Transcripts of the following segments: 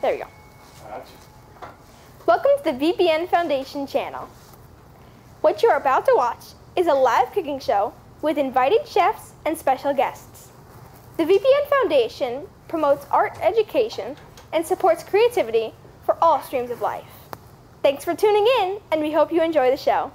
There we go. Welcome to the VPN Foundation channel. What you're about to watch is a live cooking show with invited chefs and special guests. The VPN Foundation promotes art education and supports creativity for all streams of life. Thanks for tuning in, and we hope you enjoy the show.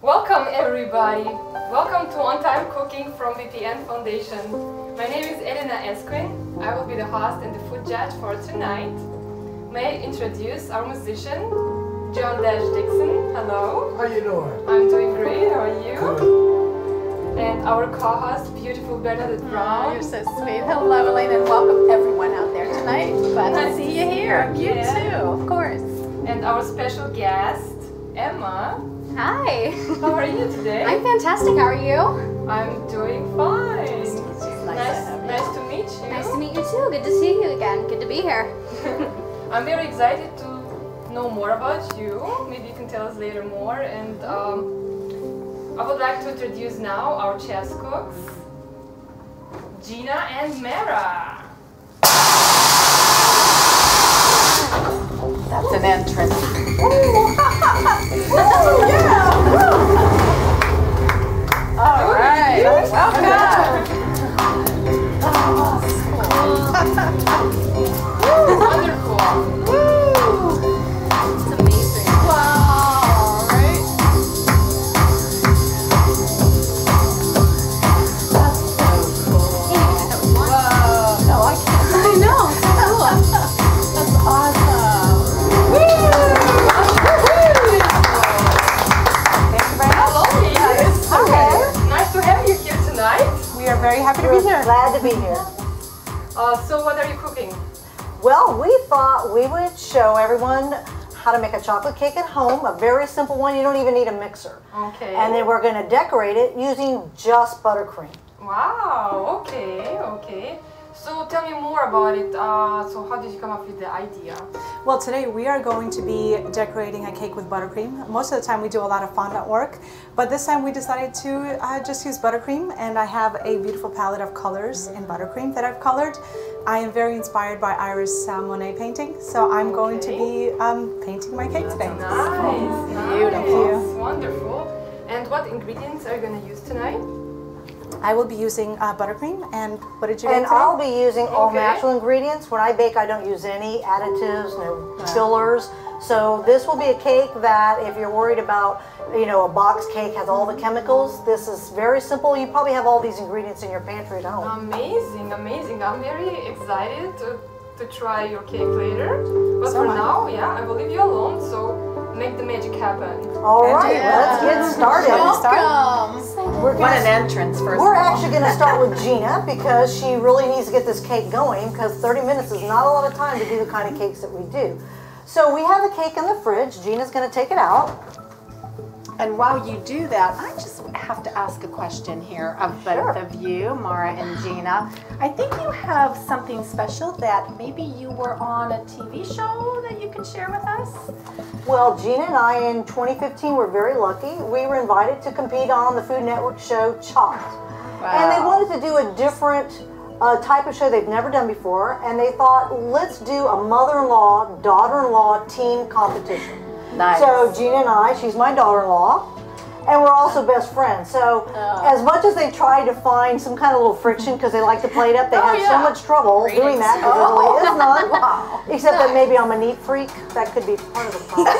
Welcome everybody! Welcome to On Time Cooking from VPN Foundation. My name is Elena Esquin. I will be the host and the food judge for tonight. May I introduce our musician, John Dixon. Hello. How you doing? I'm doing great. How are you? Good. And our co-host, beautiful Bernadette Brown. Oh, you're so sweet. Hello, Elena, and welcome everyone out there tonight. Glad to see you here. You too, of course. And our special guest, Emma. Hi. How are you today? I'm fantastic. How are you? I'm doing fine. Nice to meet you. Nice to meet you too. Good to see you again. Good to be here. I'm very excited to know more about you. Maybe you can tell us later more. And I would like to introduce now our chef's cooks, Gena and Mara. That's an entrance. All right. Welcome. Wonderful. It's amazing. Wow. Right? That's so cool. Whoa. No, I can't. I know. It's so cool. That's awesome. Thank you very much. Hello, ladies. Okay. Nice to have you here tonight. We are very happy to be here. Glad to be here. So what are you cooking? Well, we thought we would show everyone how to make a chocolate cake at home, a very simple one. You don't even need a mixer. Okay. And then we're going to decorate it using just buttercream. Wow, okay. So tell me more about it. So how did you come up with the idea? Well, today we are going to be decorating a cake with buttercream. Most of the time we do a lot of fondant work, but this time we decided to just use buttercream, and I have a beautiful palette of colors in buttercream that I've colored. I am very inspired by Iris Monet painting, so I'm going to be painting my cake today. Nice, Beautiful. Wonderful. And what ingredients are you going to use tonight? I will be using buttercream, and what did you And get today? I'll be using all Okay. natural ingredients. When I bake, I don't use any additives, no fillers. So this will be a cake that if you're worried about, you know, a box cake has all the chemicals, this is very simple. You probably have all these ingredients in your pantry at home. Amazing. I'm very excited to try your cake later. But So for am I. now, yeah, I will leave you alone, so make the magic happen. All right, let's get started. Welcome. We're What an gonna- entrance, first We're of all. actually going to start with Gena because she really needs to get this cake going because 30 minutes is not a lot of time to do the kind of cakes that we do. So we have the cake in the fridge. Gena's going to take it out. And while you do that, I just have to ask a question here of both of you, Mara and Gena. I think you have something special that maybe you were on a TV show that you can share with us? Well, Gena and I in 2015 were very lucky. We were invited to compete on the Food Network show Chopped. And they wanted to do a different type of show they've never done before. And they thought, let's do a mother-in-law, daughter-in-law team competition. Nice. So Gena and I, she's my daughter-in-law, and we're also best friends. So as much as they try to find some kind of little friction because they like to play it up, they have so much trouble doing that because there really is none. Except that maybe I'm a neat freak. That could be part of the problem.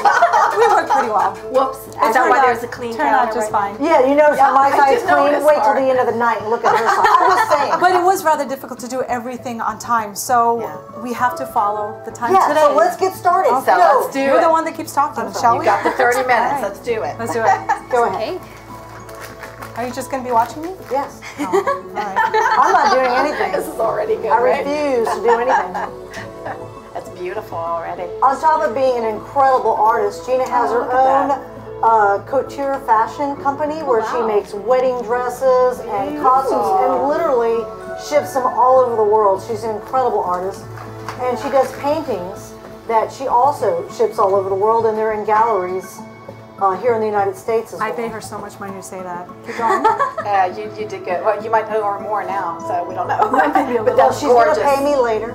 We work pretty well. Whoops. Is that why there's a clean Turned out counter just right fine. Yeah, you notice how my side's did clean? notice, Wait till Mark. the end of the night and look at her side. I'm just saying. But it was rather difficult to do everything on time, so we have to follow the time Yeah, today. so let's get started. Okay. So let's do You're it. the one that keeps talking, shall we? You got the 30 minutes. All right. Let's do it. Let's do it. Go ahead. Are you just going to be watching me? Yes. Oh, all right. I'm not doing anything. This is already good, I right? refuse to do anything. That's beautiful already. On top of being an incredible artist, Gena has her own couture fashion company where she makes wedding dresses and costumes and literally ships them all over the world. She's an incredible artist. And she does paintings that she also ships all over the world, and they're in galleries here in the United States as well. I pay her so much money to say that. Keep going. You did good. Well, you might owe her more now, so we don't know. Maybe a little. But that's She's going gorgeous. to pay me later.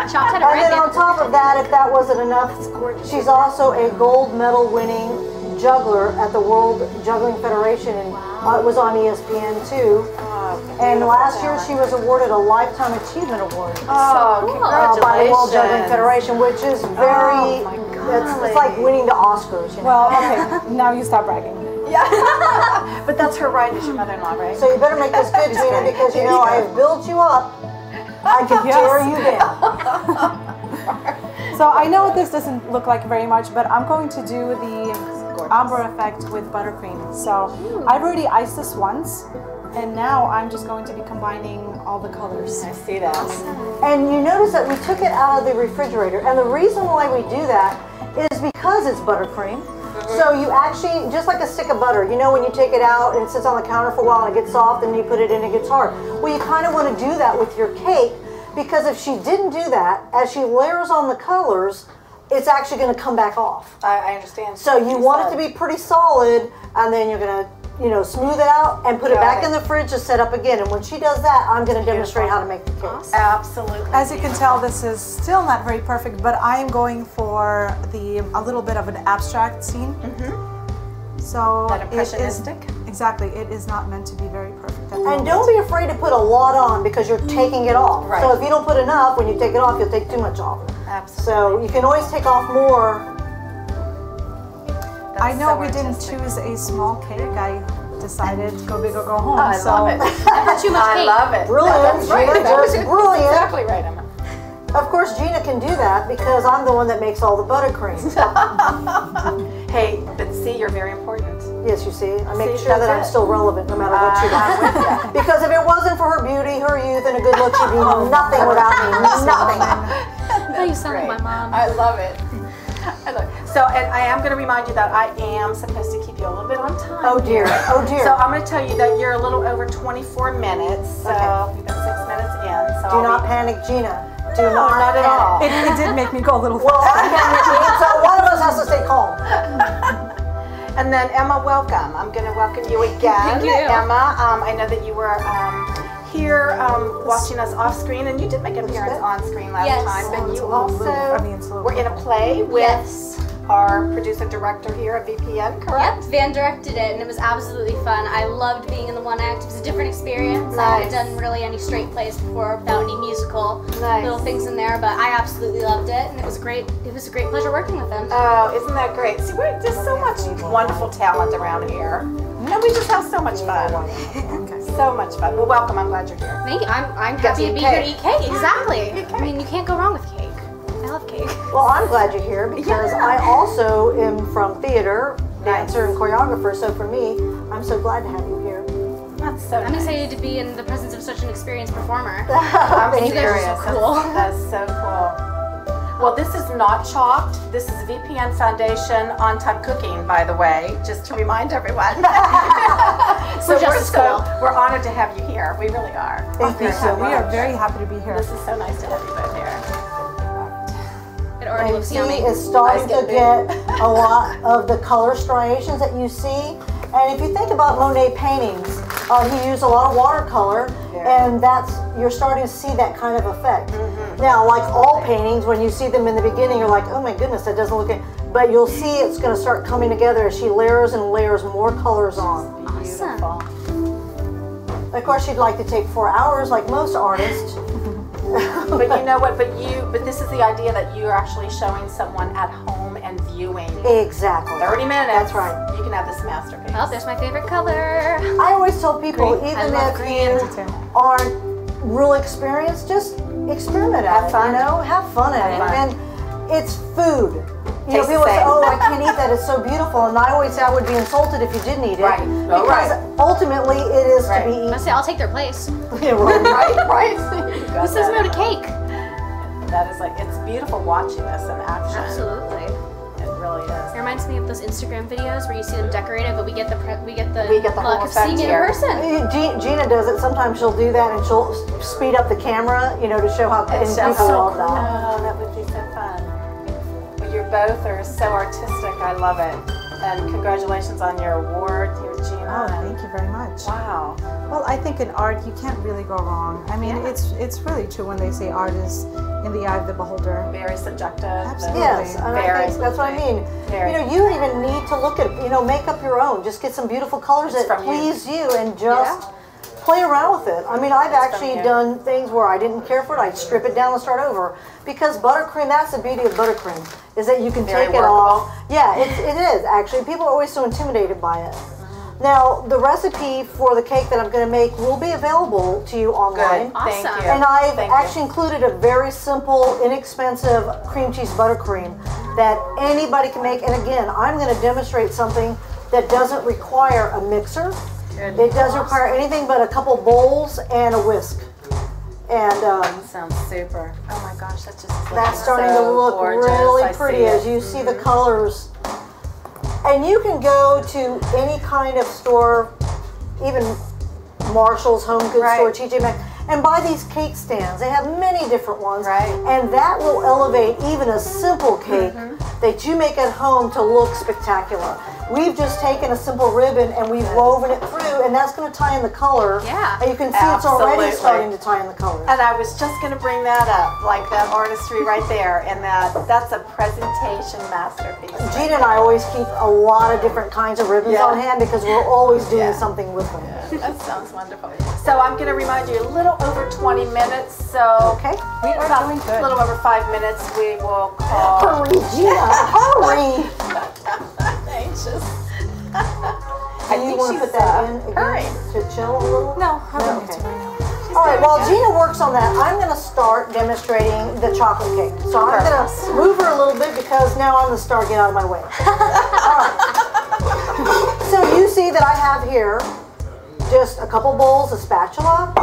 Shopped at a And then on brand top of that, if that wasn't enough, she's also a gold medal winning juggler at the World Juggling Federation, and it was on ESPN too. And last year she was awarded a Lifetime Achievement Award Oh, congratulations. by the World Juggling Federation, which is very, it's like winning the Oscars. You know? Well, okay, now you stop bragging. But that's her right as your mother-in-law, right? So you better make this good, Gena, because you know I have built you up. I can tear you down. So I know this doesn't look like very much, but I'm going to do the ombre effect with buttercream. So I've already iced this once, and now I'm just going to be combining all the colors. I see that. And you notice that we took it out of the refrigerator, and the reason why we do that is because it's buttercream. So you actually, just like a stick of butter, you know when you take it out and it sits on the counter for a while and it gets soft and you put it in, it gets hard. Well, you kind of want to do that with your cake, because if she didn't do that, as she layers on the colors, it's actually going to come back off. I understand. So you want it to be pretty solid, and then you're going to, you know, smooth it out and put it back in the fridge to set up again. And when she does that, I'm going to demonstrate how to make the cake. Absolutely. As you can tell, this is still not very perfect, but I am going for a little bit of an abstract scene. So That it is impressionistic? exactly. It is not meant to be very perfect. At the And moment. don't be afraid to put a lot on, because you're taking it off. Right. So if you don't put enough, when you take it off, you'll take too much off. Absolutely. So you can always take off more. I know so we didn't artistic. choose a small cake. I decided go big or go home. I so love it. Too much I cake. love it. Brilliant, That's right. Gena, That was just brilliant. exactly right, Emma. Of course, Gena can do that because I'm the one that makes all the buttercream. Hey, but see, you're very important. Yes, you see, I make See, sure that that's I'm it. still relevant no matter what she does. Because if it wasn't for her beauty, her youth, and a good look, she'd be nothing without me. Nothing. Oh, you sound like my mom. I love it. I love it. So, and I am going to remind you that I am supposed to keep you a little bit on time. Oh dear, oh dear. So I'm going to tell you that you're a little over 24 minutes. So Okay. we've been 6 minutes in. So Do not panic, Gena. Do No, not at panic. all. it did make me go a little Well, fast. I'm panicking, so one of us has to stay calm. And then Emma, welcome. I'm going to welcome you again. Thank you. Emma, I know that you were here watching us off screen, and you did make an appearance on screen last Yes. time. But you it's a also were in a play with Yes. our producer director here at VPN, correct? Yep, Van directed it, and it was absolutely fun. I loved being in the one act. It was a different experience. I haven't Nice. done really any straight plays before without any musical Nice. little things in there, but I absolutely loved it, and it was great. It was a great pleasure working with them. Oh, isn't that great? See, we're just so much wonderful talent around here. And we just have so much fun. So much fun. Well, welcome. I'm glad you're here. Thank you. I'm Get happy to to be eat here to cake. eat cake. Exactly. Eat cake. I mean, you can't go wrong with cake. I love cake. Well, I'm glad you're here because I also am from theater, dancer, and choreographer. So for me, I'm so glad to have you here. That's so I'm nice. excited to be in the presence of such an experienced performer. I'm You guys are serious. so cool. That's so cool. Well, this is not chopped. This is VPN Foundation on-time cooking, by the way, just to remind everyone. So we're honored to have you here. We really are. Thank you so We are much. very happy to be here. This is so nice to have you both here. It already And looks see, yummy. it's starting to get a lot of the color striations that you see. And if you think about Monet paintings, he used a lot of watercolor, and you're starting to see that kind of effect. Now, like all paintings, when you see them in the beginning, you're like, oh my goodness, that doesn't look it. but you'll see it's going to start coming together as she layers and layers more colors on. Awesome. Of course, she'd like to take 4 hours like most artists. But you know what? But this is the idea that you're actually showing someone at home and viewing. Exactly. 30 minutes. That's right. You can have this masterpiece. Oh, there's my favorite color. I always tell people, Green. I even love if green. you aren't real experienced, just experiment at it. fun. You know, have fun at it. fun. And it's food. You know, Tastes people the say, same. "Oh, I can't eat that. It's so beautiful." And I always say I would be insulted if you didn't eat it. Right. Oh, Because right. ultimately, it is Right. to be eaten. I say I'll take their place. Yeah, right. Right. Who says no to cake? That is like, it's beautiful watching this in action. Absolutely. It really is. It reminds me of those Instagram videos where you see them decorated, but we get the We get the luck whole of seeing effect it in here. person. Gina does it. Sometimes she'll do that, and she'll speed up the camera, you know, to show how. And So people cool. love that. Oh, that would be so fun. Well, you both are so artistic. I love it. And congratulations on your award, your Gena. Oh, thank you very much. Wow. Well, I think in art you can't really go wrong. I mean, it's really true when they say art is in the eye of the beholder. Very subjective. Absolutely. Yes, and I Very think that's what I mean. Very. You know, you don't even need to look at, you know, make up your own. Just get some beautiful colors It's that from you. please you and just play around with it. I mean, I've actually you. done things where I didn't care for it. I'd strip it down and start over. Because buttercream, that's the beauty of buttercream, is that you can Very take it workable. off. Yeah, it is actually. People are always so intimidated by it. Now, the recipe for the cake that I'm going to make will be available to you online. Good. Thank Awesome. you. And I've Thank you. actually included a very simple, inexpensive cream cheese buttercream that anybody can make. And again, I'm going to demonstrate something that doesn't require a mixer. Good. It doesn't require anything but a couple bowls and a whisk. And Sounds super. Oh my gosh, that's just looking that's starting so to look gorgeous. really I pretty see as it. you see the colors. And you can go to any kind of store, even Marshall's Home Goods Right. Store, TJ Maxx, and buy these cake stands. They have many different ones. Right. And that will elevate even a simple cake that you make at home to look spectacular. We've just taken a simple ribbon and we've woven it through, and that's going to tie in the color. Yeah. And you can see it's already Absolutely. starting to tie in the colors. And I was just going to bring that up, like that artistry right there, and that's a presentation masterpiece. Gina and I always keep a lot of different kinds of ribbons Yeah. on hand because we're always doing Yeah. something with them. That sounds wonderful. So I'm going to remind you, a little over 20 minutes, so Okay? We are about doing a good. little over 5 minutes, we will call. Hurry, Gina, hurry! Anxious. Do you want to put that in again hurrying. to chill a little? No, I don't No, need okay. to right now. All right, while Gina works on that, I'm going to start demonstrating the chocolate cake. So I'm going to move her a little bit because now I'm the star. Get out of my way. All right. So you see that I have here just a couple bowls of spatula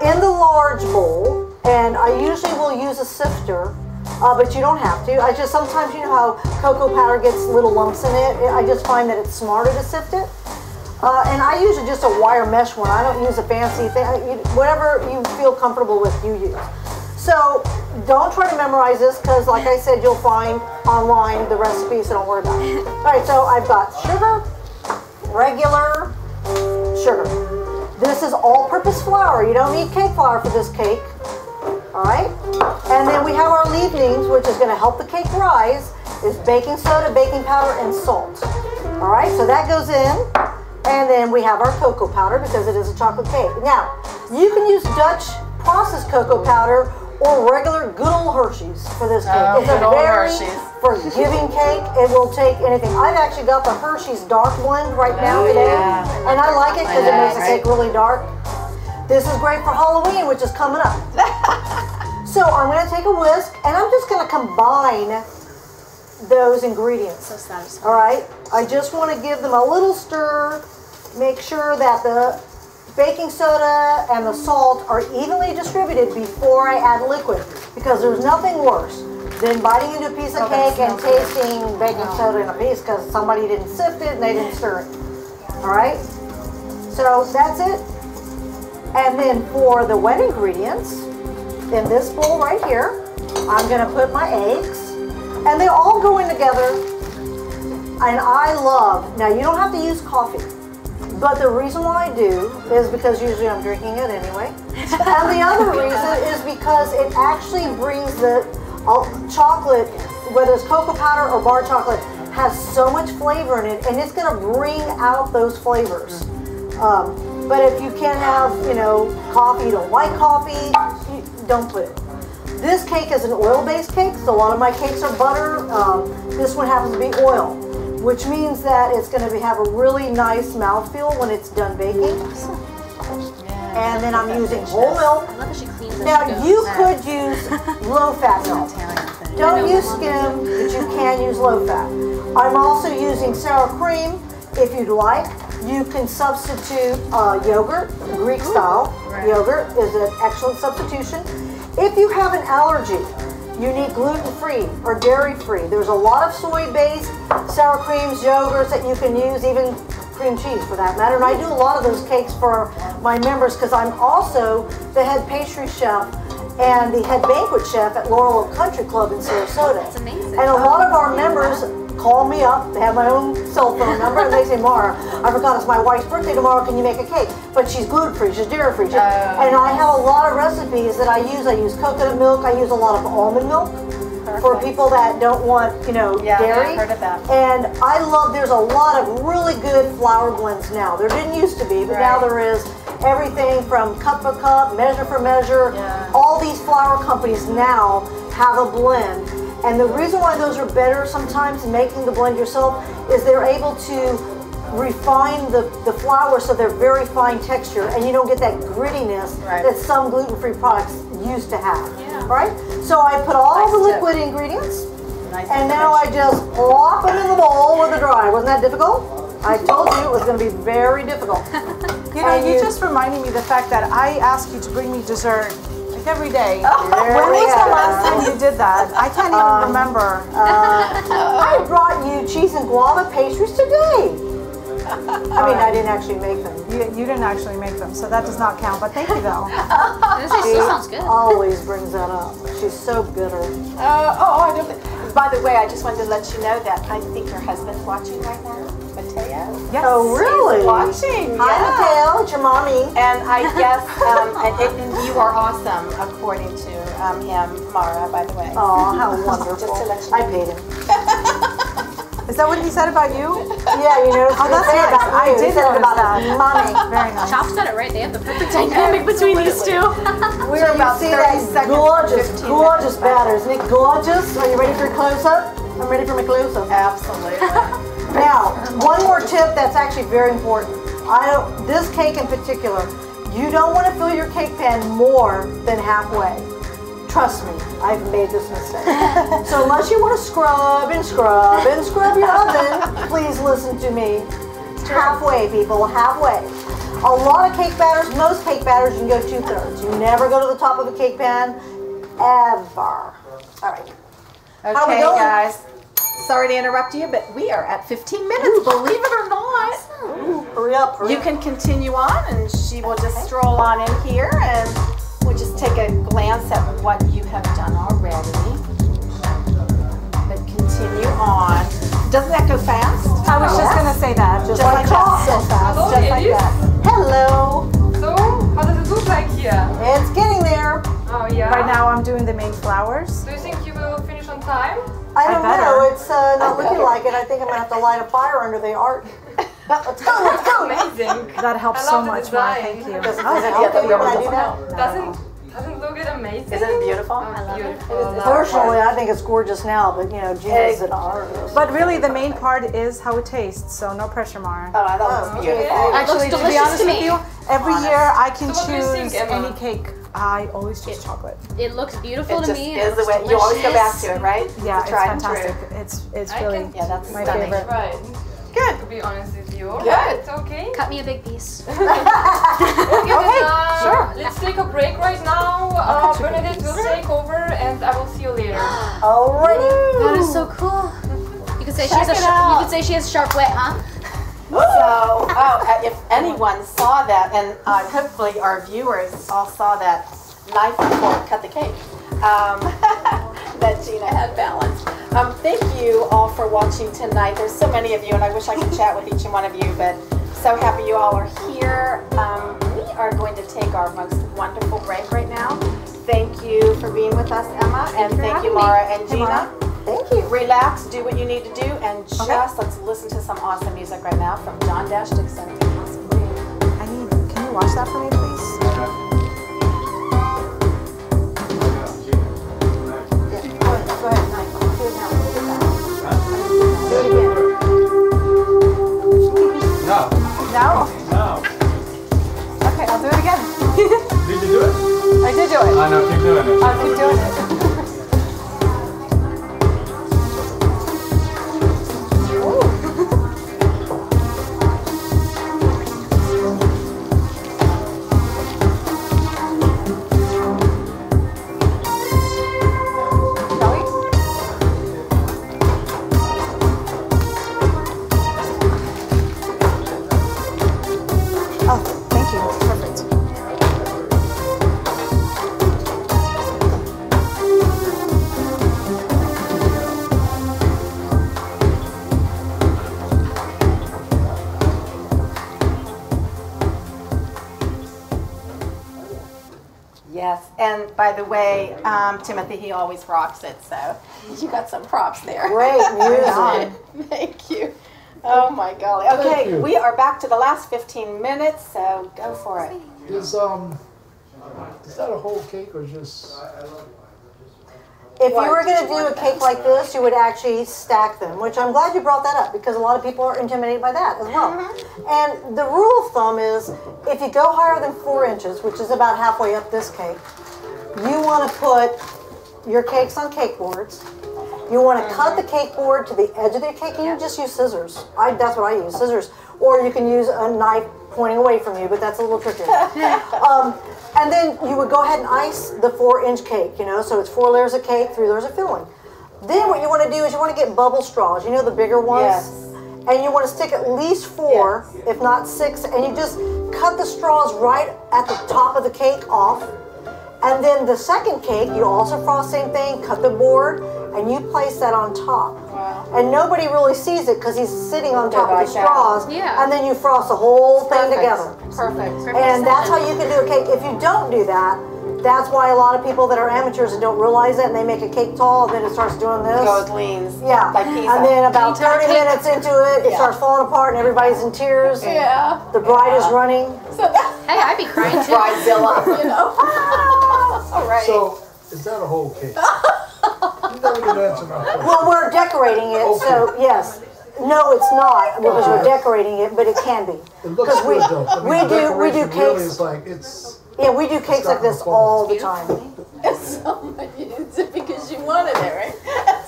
in the large bowl, and I usually will use a sifter, but you don't have to. I just sometimes, you know how cocoa powder gets little lumps in it. I just find that it's smarter to sift it. And I use just a wire mesh one. I don't use a fancy thing. Whatever you feel comfortable with, you use. So don't try to memorize this because, like I said, you'll find online the recipe, so don't worry about it. All right, so I've got sugar, regular sugar. This is all-purpose flour. You don't need cake flour for this cake. All right? And then we have our leavenings, which is going to help the cake rise, is baking soda, baking powder, and salt. All right, so that goes in. And then we have our cocoa powder because it is a chocolate cake. Now, you can use Dutch processed cocoa powder or regular good old Hershey's for this cake. Oh, It's a good old very Hershey's. forgiving cake. It will take anything. I've actually got the Hershey's dark blend right now today. yeah. And I like it because it makes the right. cake really dark. This is great for Halloween, which is coming up. So I'm going to take a whisk and I'm just going to combine those ingredients. So satisfying. All right, I just want to give them a little stir, make sure that the baking soda and the salt are evenly distributed before I add liquid, because there's nothing worse than biting into a piece of cake and tasting baking soda in a piece because somebody didn't sift it and they didn't stir it. All right, so that's it. And then for the wet ingredients, in this bowl right here, I'm going to put my eggs. And they all go in together, and I love, now you don't have to use coffee, but the reason why I do is because usually I'm drinking it anyway. And the other reason is because it actually brings the chocolate whether it's cocoa powder or bar chocolate, has so much flavor in it, and it's going to bring out those flavors. But if you can't have, coffee, you don't like coffee, don't put it. This cake is an oil-based cake, so a lot of my cakes are butter. This one happens to be oil, which means that it's going to have a really nice mouthfeel when it's done baking. And then I'm using whole milk. I love how she cleans it. Now you could use low-fat milk. Don't use skim, but you can use low-fat. I'm also using sour cream if you'd like. You can substitute yogurt, Greek-style yogurt is an excellent substitution. If you have an allergy, you need gluten-free or dairy-free. There's a lot of soy-based sour creams, yogurts that you can use, even cream cheese for that matter. And I do a lot of those cakes for my members because I'm also the head pastry chef and the head banquet chef at Laurel Oak Country Club in Sarasota. That's amazing. And a lot of our members call me up, they have my own cell phone number, and they say, Mara, I forgot it's my wife's birthday tomorrow, can you make a cake? But she's gluten-free, she's dairy-free. And I have a lot of recipes that I use. I use coconut milk, I use a lot of almond milk for people that don't want, dairy. I've heard of that. And I love, there's a lot of really good flour blends now. There didn't used to be, but now there is. Everything from cup for cup, measure for measure. All these flour companies now have a blend. And the reason why those are better sometimes in making the blend yourself is they're able to refine the flour so they're very fine texture and you don't get that grittiness that some gluten-free products used to have. Right? So I put all the liquid ingredients and now I just plop them in the bowl with the dry. Wasn't that difficult? I told you it was going to be very difficult. You just reminded me the fact that I ask you to bring me dessert like every day. When was the last time you did that? I can't even remember. I brought you cheese and guava pastries today. I mean, I didn't actually make them. You didn't actually make them, so that does not count. But thank you, though. This still sounds good. Always brings that up. She's so bitter. I don't. By the way, I just wanted to let you know that I think your husband's watching right now, Mateo. Yes. Oh, really? He's watching. Hi, Mateo. It's your mommy. And I guess, and you are awesome, according to him, Mara, by the way. Oh, how wonderful. Just to let you know. I paid him. Is that what he said about you? Yeah, Oh, that's say nice. about I you. He did said notice about that. his mommy. Very nice. Chops got it right. They have the perfect dynamic between these two. We're about See 30 that seconds. gorgeous, 15 gorgeous minutes. batter. Isn't it gorgeous? Are you ready for your close-up? I'm ready for my close-up. Absolutely. Now, one more tip that's actually very important. This cake in particular, you don't want to fill your cake pan more than halfway. Trust me, I've made this mistake. So unless you want to scrub and scrub and scrub your oven, please listen to me. Halfway, people, halfway. A lot of cake batters, most cake batters, you can go 2/3. You never go to the top of a cake pan, ever. All right. How we Okay, going? guys. Sorry to interrupt you, but we are at 15 minutes, believe it or not. Hurry up, hurry You up. can continue on, and she will just stroll on in here, and we'll just take a glance at what you have done already. But continue on. Doesn't that go fast? I was just going to say that. Just like that. So fast. Hello, Just like ladies. that. Hello. So, how does it look like here? It's getting there. Oh yeah. Right now I'm doing the main flowers. Do you think you will finish on time? I don't better. know. It's not looking like it. I think I'm gonna have to light a fire under the art. Let's go. Let's go. Amazing. That helps I so love the much, Mara. design. Thank you. Does it Oh, help you when I do that? Doesn't look it amazing? Isn't it beautiful? Oh, beautiful. Personally, I think it's gorgeous now, but Gena's an artist. But really, the main part is how it tastes, so no pressure, Mara. Oh, I thought it was beautiful. Okay. Actually, to be delicious honest to with me. you, every year I can So what do you choose think, Emma? any cake. I always choose chocolate. It looks beautiful It to just me. is the way you always go back to it, right? Yeah, It's it's tried and fantastic. true. It's I really can Yeah, that's my stunning. favorite. Right. Good. To be honest with you. Good. Right, okay. Cut me a big piece. Okay, then, sure. let's take a break right now. cut you a Bernadette will take over and I will see you later. Alrighty. That is so cool. You could say she has Check it out. you could say she has sharp wit, huh? So, if anyone saw that, and hopefully our viewers all saw that knife and fork cut the cake that Gena had balanced. Thank you all for watching tonight. There's so many of you, and I wish I could chat with each and one of you, but so happy you all are here. We are going to take our most wonderful break right now. Thank you for being with us, Emma, and thank you, having me. Mara and Hey, Gena. Mara. Thank you. Relax, do what you need to do, and just let's listen to some awesome music right now from John Dixon. Can you watch that for me, please? Go ahead, Mike. Do it now. Do it again. No. No? No. Okay, I'll do it again. Did you do it? I did do it. I know, keep doing it. I'll keep doing it. Oh, thank you. Perfect. Yes, and by the way, Timothy, he always rocks it, so you got some props there. Great music. Thank you. Oh my golly. Okay, you. we are back to the last 15 minutes, so go for it. Is that a whole cake or just? If you were going to do a cake like this, you would actually stack them, which I'm glad you brought that up because a lot of people are intimidated by that as well. And the rule of thumb is if you go higher than 4 inches, which is about halfway up this cake, you want to put your cakes on cake boards. You want to cut the cake board to the edge of the cake, and you just use scissors. That's what I use, scissors. Or you can use a knife pointing away from you, but that's a little trickier. And then you would go ahead and ice the 4-inch cake, so it's 4 layers of cake, 3 layers of filling. Then what you want to do is you want to get bubble straws, the bigger ones? Yes. And you want to stick at least 4, if not 6, and you just cut the straws right at the top of the cake off. And then the second cake, you also frost the same thing, cut the board, and you place that on top. Wow. And nobody really sees it because he's sitting on top of the straws. Yeah. And then you frost the whole thing together. Perfect. And that's how you can do a cake. If you don't do that, that's why a lot of people that are amateurs and don't realize it, and they make a cake tall, and then it starts doing this. Goes leans. Yeah. Like pizza. And then about 30 minutes into it, it starts falling apart, and everybody's in tears. Yeah. The bride is running. So that, Hey, I'd be crying too. Bridezilla, All right. So is that a whole cake? You never did answer my question. Well, we're decorating it, so yes. No, it's not because we're decorating it, but it can be. It looks good though. I mean, we do decoration really cakes. is like it's. Yeah, we do cakes like this all the time. So much because you wanted it, right?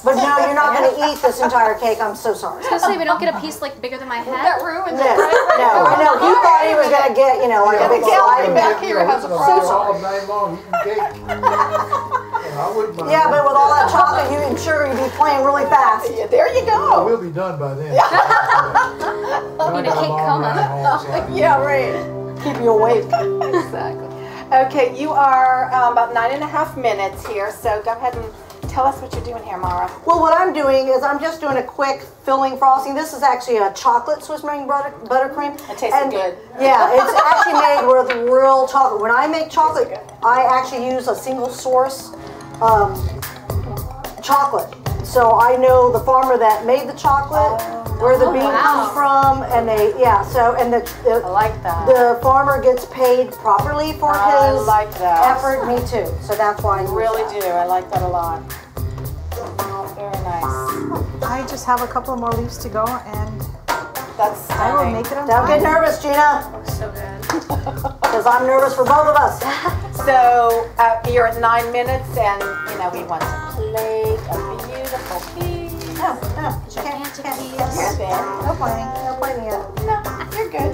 But no, you're not going to eat this entire cake. I'm so sorry. I was gonna say, we don't get a piece like bigger than my head. That ruined No, it. no, I know. He thought he was going to get, like a big sliding back here has a problem. sorry. All night long eating cake. I wouldn't mind. Yeah, but with all that chocolate and sugar, you'd be playing really fast. Yeah, there you I go. will be done by then. Need a cake coma. Yeah, right. Keep you awake. Exactly. Okay, you are about 9.5 minutes here, so go ahead and tell us what you're doing here, Mara. Well, what I'm doing is I'm just doing a quick filling frosting. This is actually a chocolate Swiss meringue buttercream. It tastes good. Yeah, it's actually made with real chocolate. When I make chocolate, I actually use a single source chocolate. So I know the farmer that made the chocolate, where the bean comes from, and I like that. the farmer gets paid properly for I his like that. effort. Me too. So that's why I use Really that. do. I like that a lot. Oh, very nice. I just have a couple more leaves to go, and That's I will stunning. make it on Don't get time. nervous, Gina, So good. because I'm nervous for both of us. So you're at 9 minutes, and we want to plate a beautiful piece. No, you can't. You're there. No playing. No playing yet. No, you're good.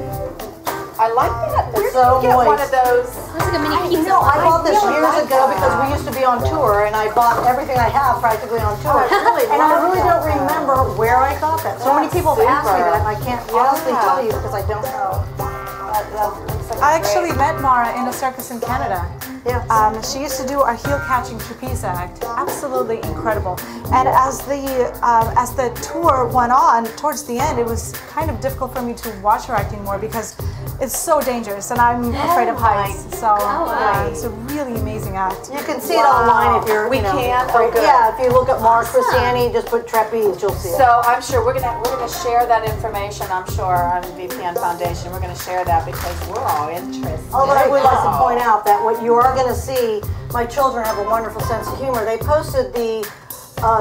I like that. Where It's did so you get one moist. of those? It's like a mini pizza. I bought this really years like ago that. because we used to be on tour, and I bought everything I have practically on tour. And I really don't remember where I got that. So many people have asked me that, and I can't honestly tell you because I don't know. That looks like I actually met Mara in a circus in Canada. Yes. She used to do our heel-catching trapeze act. Absolutely incredible. And as the tour went on, towards the end, it was kind of difficult for me to watch her acting more because it's so dangerous, and I'm afraid of heights. So yeah, it's a really amazing act. You can see it online if you're. We you know, can? Oh, good. Yeah, if you look at Mara Christiani, just put trapeze, you'll see it. So I'm sure we're gonna share that information. I'm sure on VPN Foundation we're gonna share that because we're all interested. Although I would like to point out that what you are going to see, my children have a wonderful sense of humor. They posted the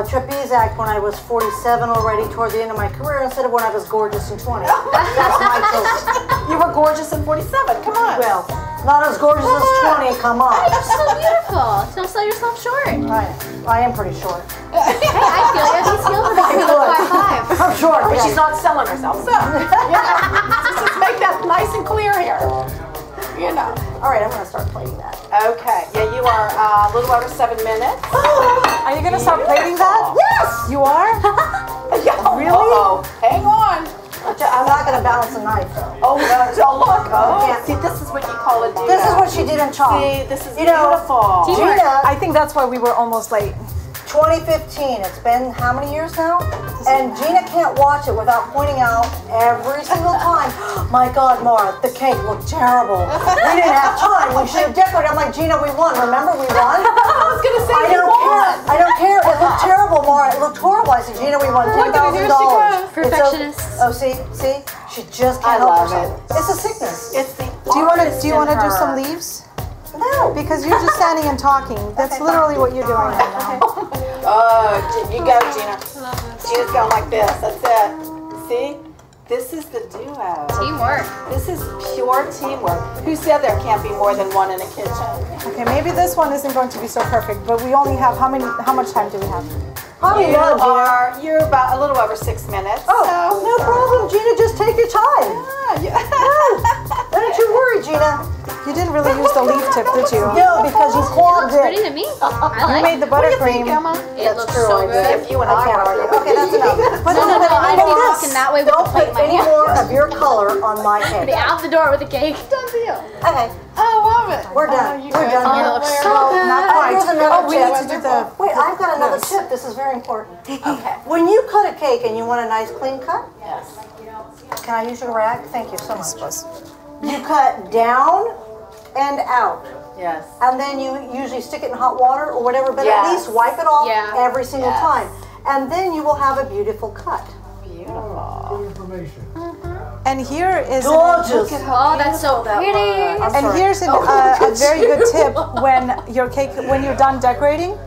trapeze act when I was 47 already toward the end of my career instead of when I was gorgeous and 20. That's my children. You were gorgeous in 47. Come on. Well, not as gorgeous as 20, come on. You're so beautiful. Don't sell yourself short. Right. I am pretty short. Hey, I feel you. These heels are making me look 5'5". I'm short. But yes. she's not selling herself. So, you know, just make that nice and clear here. You know. All right, I'm going to start plating that. Okay. Yeah, you are a little over 7 minutes. Are you gonna start plating that? Yes! You are? Yeah, Really? Uh-oh. Hang on. I'm not going to balance a knife, though. Oh, look. Oh, Yeah. see, this is what you call a duo. This is what she did in chalk. See, this is You know, beautiful. Gena, I think that's why we were almost late. 2015, it's been how many years now? And Gena can't watch it without pointing out every single time, my God, Mara, the cake looked terrible. We didn't have time, we should have decorated. I'm like, Gena, we won, remember we won? I was gonna say I don't care, I don't care, it looked terrible, Mara, it looked horrible. I said, Gena, we won $10,000. Perfectionist. Oh, see, she just I can't help love herself. it. It's a sickness. It's the Do you want to artist do in her. some leaves? No. Because you're just standing and talking. That's Okay, literally what you're doing right now. Oh, you go, Gena. Gena's going like this. That's it. See? This is the duo. Teamwork. This is pure teamwork. Who said there can't be more than one in a kitchen? Okay, maybe this one isn't going to be so perfect, but we only have how much time do we have? You're about a little over 6 minutes. Oh, no problem, Gena, just take your time. Don't you worry, Gena. You didn't really use the leaf tip, did you? No, because you clogged Pretty it. to me. I You like made the buttercream. it. Looks true, so I good. did. If you and I I can't were argue. Okay, that's enough. But No, but I'd make be this. walking that way with Don't the plate put in my any hand. more of your color on my Be cake. out the door with a cake. Okay, I love it. we're done. We're done Oh, here. it looks so Well, good. not Oh, quite. here's another Oh, we tip. need to do the. Wait, I've got another tip. This is very important. Okay. When you cut a cake and you want a nice clean cut, Yes. can I use your rag? Thank you so much. Suppose. You cut down and out. Yes. And then you usually stick it in hot water or whatever, but Yes. at least wipe it off Yeah. every single Yes. time. And then you will have a beautiful cut. Beautiful. Good information. And here is Gorgeous. Oh, that's so pretty. I'm and sorry. here's a very good tip when you're done decorating.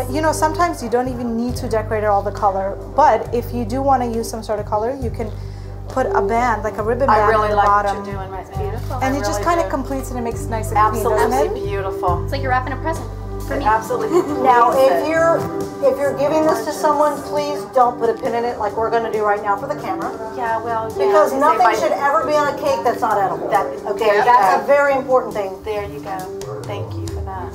You know, sometimes you don't even need to decorate all the color, but if you do want to use some sort of color, you can put a band, like a ribbon band I really on the like bottom. what you're doing right now. And I it just really kind of do. completes it and makes it nice and clean, doesn't Absolutely it? beautiful. It's like you're wrapping a present. Absolutely. Now, if you're giving this to someone, please don't put a pin in it like we're going to do right now for the camera. Yeah, well, yeah. Because if nothing I- should ever be on a cake that's not edible. Okay, there you that's go. a very important thing. There you go. Thank you for that.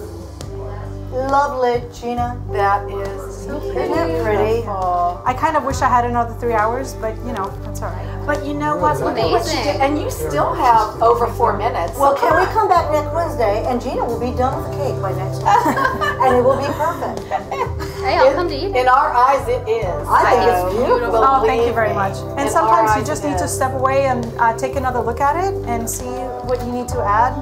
Lovely, Gena. That is Isn't that pretty? beautiful. I kind of wish I had another 3 hours, but you know, that's all right. But you know what? Look at what you Amazing. did. And you still have over 4 minutes. Well, can we come back next Wednesday and Gena will be done with the cake by next Wednesday. And it will be perfect. Hey, I'll come to eat. In our eyes, it is. I think So, it's beautiful. Oh, thank you believe very me. much. In And our sometimes you eyes, just it need to is. step away and take another look at it and see what you need to add.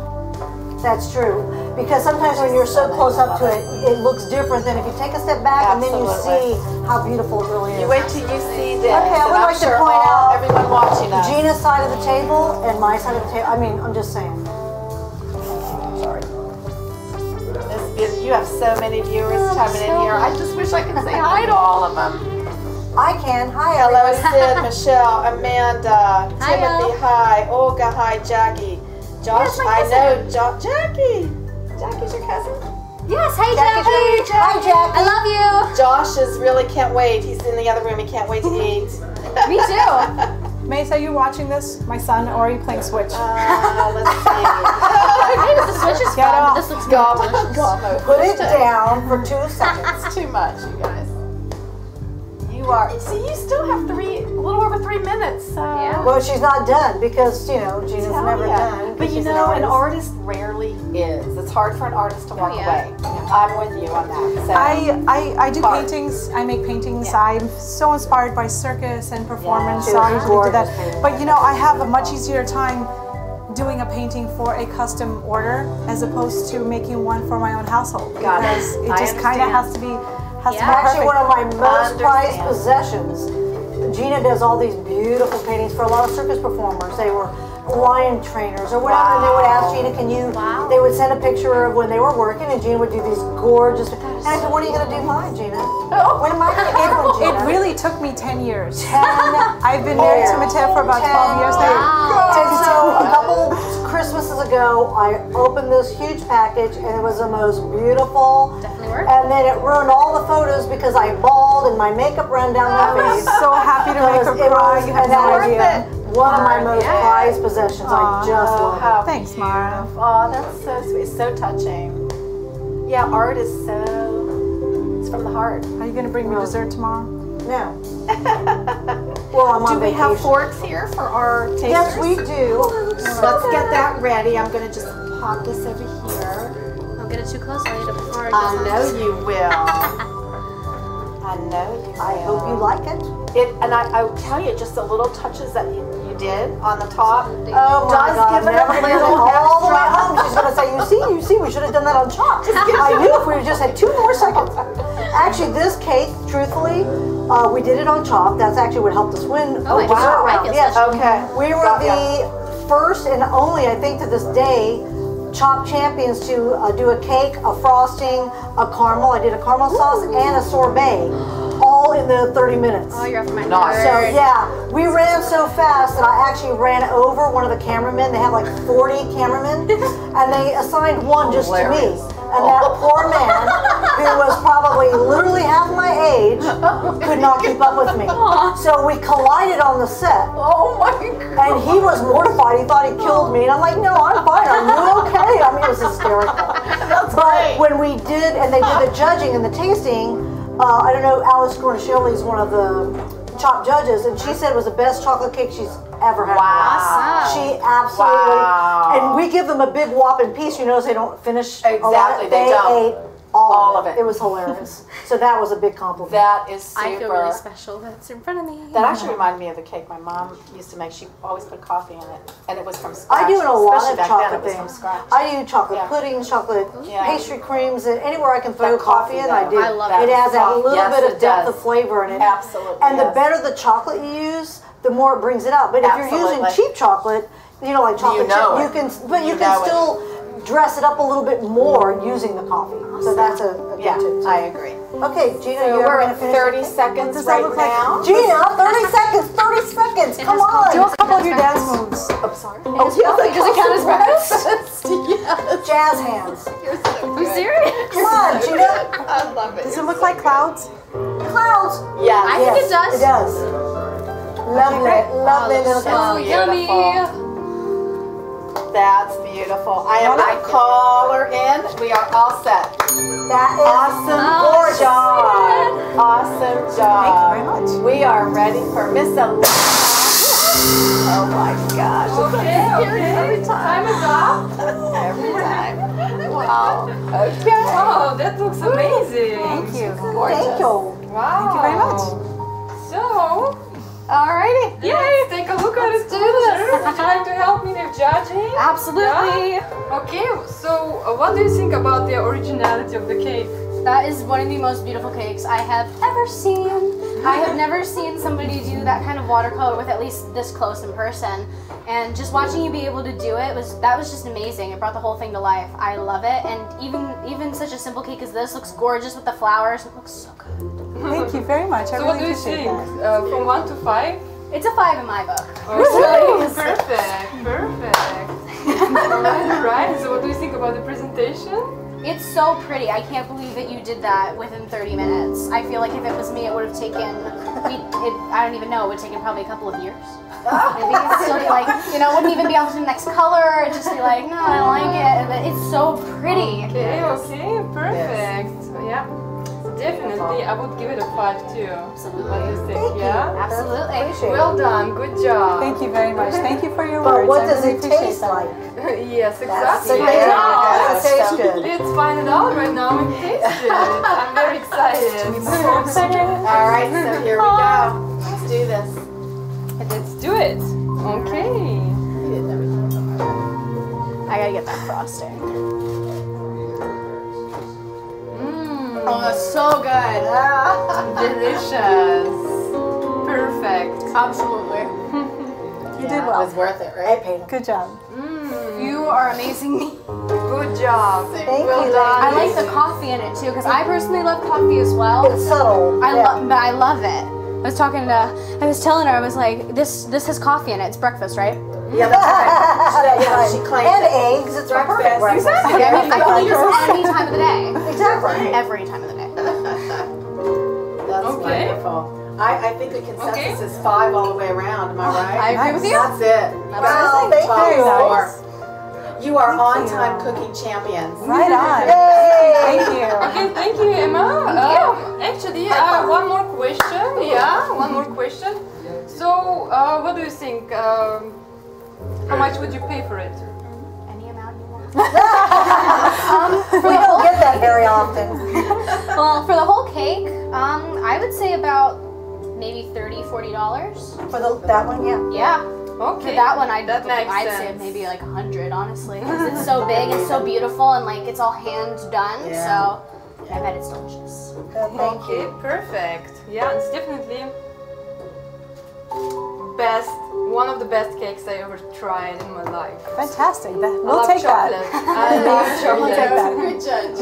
That's true. Because sometimes when you're so close up to it, it looks different than if you take a step back and then you Absolutely. see how beautiful it really is. You wait till you see this. Okay, I would and I'm like to sure point all- out everyone watching us. Gena's side of the table and my side of the table. I mean, I'm just saying. Sorry. You have so many viewers chiming in here. I just wish I could say hi to all of them. I can. Hi, Hello, everyone. Sid, Michelle, Amanda, Hi, Timothy, y'all. hi, Olga, hi, Jackie, Josh, my I cousin. know, Jackie. Jackie's your cousin. Yes, hey Jackie. Jackie. Hi, Jackie. I love you. Josh is really can't wait. He's in the other room. He can't wait to eat. Me too. Mace, are you watching this, my son, or are you playing Switch? Let's see. Hey, the switch is Get fun, off. but this looks Gobble, delicious. gobble. Put it down for 2 seconds. It's too much, you guys. You you are. See, you still have a little over 3 minutes. So. Yeah. Well, she's not done because, you know, Gena's Tell never ya. done. But you She's know, an artist. artist rarely is. It's hard for an artist to walk yeah. away. I'm with you on that. So. I do Art. paintings. I make paintings. Yeah. I'm so inspired by circus and performance. Yeah, so I she's usually do that. gorgeous painting. But you know, I have a much easier time doing a painting for a custom order as opposed to making one for my own household. Got it. Because it I just kind of understand. has to be Yeah. Actually, perfect. one of my most prized Understand. possessions. Gena does all these beautiful paintings for a lot of circus performers. They were lion trainers or whatever, and they would ask Gena, can you, they would send a picture of when they were working, and Gena would do these gorgeous, and I said, when are you going to do mine, Gena? When am I going to get one, It Gena? really took me 10 years. 10 I've been married to years. Mateo for about 12 years now. And so a couple Christmases ago, I opened this huge package, and it was the most beautiful. Definitely worth it. And then it ruined all the photos because I bawled and my makeup ran down my face. So happy to make her cry. You have and no that was idea. one of my most prized possessions. I just love it. How Thanks, Mara. Oh, that's so sweet. So touching. Yeah, art is it's from the heart. Are you going to bring me dessert tomorrow? No. Well, I'm on Do we vacation. have forks here for our tasters? Yes, we do. Let's get that ready. I'm going to just pop this over here. Don't get it too close. I'll eat it before it I goes know on. you will. I know you will. I hope you like it. And I will tell you, just the little touches that you did on the top Oh my does God, give it never a leave it little all the way extra. home. She's gonna say, you see, we should have done that on Chopped. I knew if we just had 2 more seconds. Actually, this cake, truthfully, we did it on Chopped. That's actually what helped us win. Oh, I dessert wow. round. I feel Yes. special. Okay. We were Got ya. the first and only, I think, to this day, Chopped champions to do a cake, a frosting, a caramel. I did a caramel sauce and a sorbet, all in the 30 minutes. Oh, you're off my Nice. So nerd. yeah, we ran so fast that I actually ran over one of the cameramen. They have like 40 cameramen, and they assigned one just to me. And that poor man, who was probably literally half my age, could not keep up with me. So we collided on the set. Oh my God. And he was mortified. He thought he killed me. And I'm like, no, I'm fine. Are you okay? I mean, it was hysterical. But when we did, and they did the judging and the tasting, I don't know, Alice Cornishelli is one of the Chopped judges, and she said it was the best chocolate cake she's ever had. Awesome. She absolutely, Wow. and we give them a big whopping piece. You notice they don't finish a lot. Exactly, they don't. ate all All of of it. it. It was hilarious. So that was a big compliment. That is super. I feel really special that's in front of me. That actually reminded me of the cake my mom used to make. She always put coffee in it, and it was from scratch. I do in a lot Especially of back chocolate then, it was things. from scratch. I do chocolate Yeah. puddings, chocolate Yeah. pastry creams, and anywhere I can throw That coffee in, I though. do. I love it. it. Adds that little Yes, bit of it depth does. of flavor in it. Absolutely, And the yes. better the chocolate you use, the more it brings it out. But if you're using Absolutely. cheap chocolate, you know, like chocolate know chip, it. you can, but you You can know it. still dress it up a little bit more using the coffee. So that's a good Yeah, tip. I agree. Okay, Gena, So you we're ever at gonna finish 30 the cake? seconds does that right look like? now. Gena, 30 seconds, 30 seconds, come has called- Do on. a couple of your dance moves. I'm sorry. Oh, yes, Does it count as breakfast? Yes. Jazz hands. You're so I'm serious. Come on, Gena. I love it. Does it look like clouds? Clouds. Yes. I think Yes, it does. It does. Lovely, lovely little So clouds. yummy. That's beautiful. I call her in. We are all set. That is Awesome job. Awesome job. Thank you very much. We are ready for Miss Elena. Oh my gosh. Okay. Time is up. Every time. Wow. Okay. Wow, that looks amazing. Thank you. Thank you. Wow. Thank you very much. So, Alrighty. let's take a look at it. do this. Would you like to help me with judging? Absolutely. Okay, so what do you think about the originality of the cake? That is one of the most beautiful cakes I have ever seen. I have never seen somebody do that kind of watercolor with at least this close in person. And just watching you be able to do it was just amazing. It brought the whole thing to life. I love it. And even such a simple cake as this looks gorgeous with the flowers. It looks so good. Thank you very much. I So what do really you appreciate think? that. From 1 to 5? It's a 5 in my book. Okay, perfect. Alright, so what do you think about the presentation? It's so pretty. I can't believe that you did that within 30 minutes. I feel like if it was me, it would have taken, I don't even know, it would have taken probably a couple of years. Maybe it'd still be like, it wouldn't even be on to the next color. It'd just be like, no, I don't like it. But it's so pretty. Okay, perfect. So, yeah. definitely, I would give it a 5 too. Absolutely. What do you think? Thank you. Yeah? Absolutely. Appreciate it. Well done, good job. Thank you very much. Thank you for your But words. what I does really it appreciate taste that. like? Yes, That's exactly. the I thing. know. Does it taste good? Let's find it out right now and taste it. I'm very excited. All right, so here we go. Let's do this. Let's do it. Okay. I gotta get that frosting. Mmm, Oh, that's so good. delicious. Perfect. Absolutely. You did It well. was worth it, I right? paid him. Good job. Mmm, You are amazing. good job. Thank well you, done. I like the coffee in it too, because I personally love coffee as well. It's subtle. But I love it. I was telling her, I was like, this has coffee in it. It's breakfast, right? Yeah, that's right. Yeah, She claims and it. eggs. It's a perfect breakfast. I can eat this any time of the day. Exactly. Every time of the day. That's Okay. wonderful. I think the consensus Okay. is 5 all the way around. Am I right? I agree with you. That's it. Wow, thank Top you. score. You are Thank on-time you. cooking champions. Right on. Yay! Thank you. Okay, thank you, Emma. Actually, one more question. Yeah, one more question. So, what do you think? How much would you pay for it? Any amount you want. We don't get that very often. Well, for the whole cake, I would say about maybe $30, $40. For that one, yeah. Yeah. For Okay. that one, That makes I'd say sense. maybe like 100, honestly, because it's so big and so beautiful, and like it's all hand done. Yeah. So I bet it's delicious. Thank Okay, you. perfect. Yeah, it's definitely one of the best cakes I ever tried in my life. Fantastic. I We'll love take chocolate. that. I love We'll take chocolate. that. Good judge.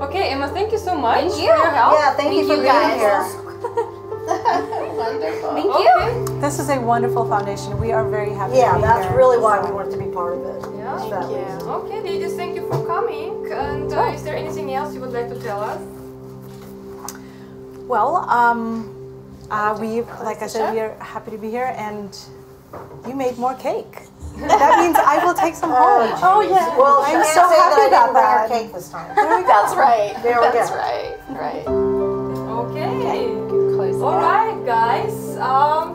Okay, Emma, thank you so much Thank you. for your help. Yeah, thank you for being guys. here. Wonderful. Thank you. Okay. This is a wonderful foundation. We are very happy Yeah, to be that's here. really why we wanted to be part of it. Yeah. Is that Thank reason. Okay, ladies, thank you for coming. And is there anything else you would like to tell us? Well, we, like I said, we are happy to be here, and you made more cake. That means I will take some home. Oh, yeah. Well, I'm she so can't say happy that I about didn't bring her that. cake this time. That's right. There we That's go. right. Right. Okay. Close All right, guys.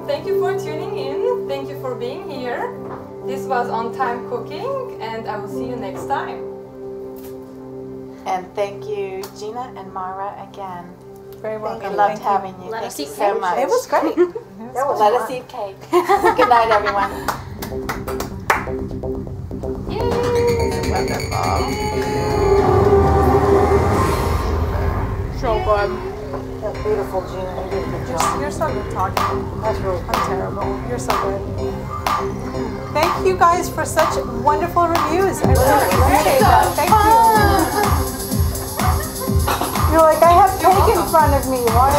Thank you for tuning in. Thank you for being here. This was On Time Cooking, and I will see you next time. And thank you, Gena and Mara, again. Very welcome. We loved Thank you. having you. Let Thank us you eat so cake. much. It was great. That was Let fun. us eat cake. Good night, everyone. So good. That's beautiful, Gina. You did a good job. You're so good talking. That's really I'm terrible. You're so good. Thank you guys for such wonderful reviews. I really appreciate that. Thank you. You're like, I have cake in front of me. Why?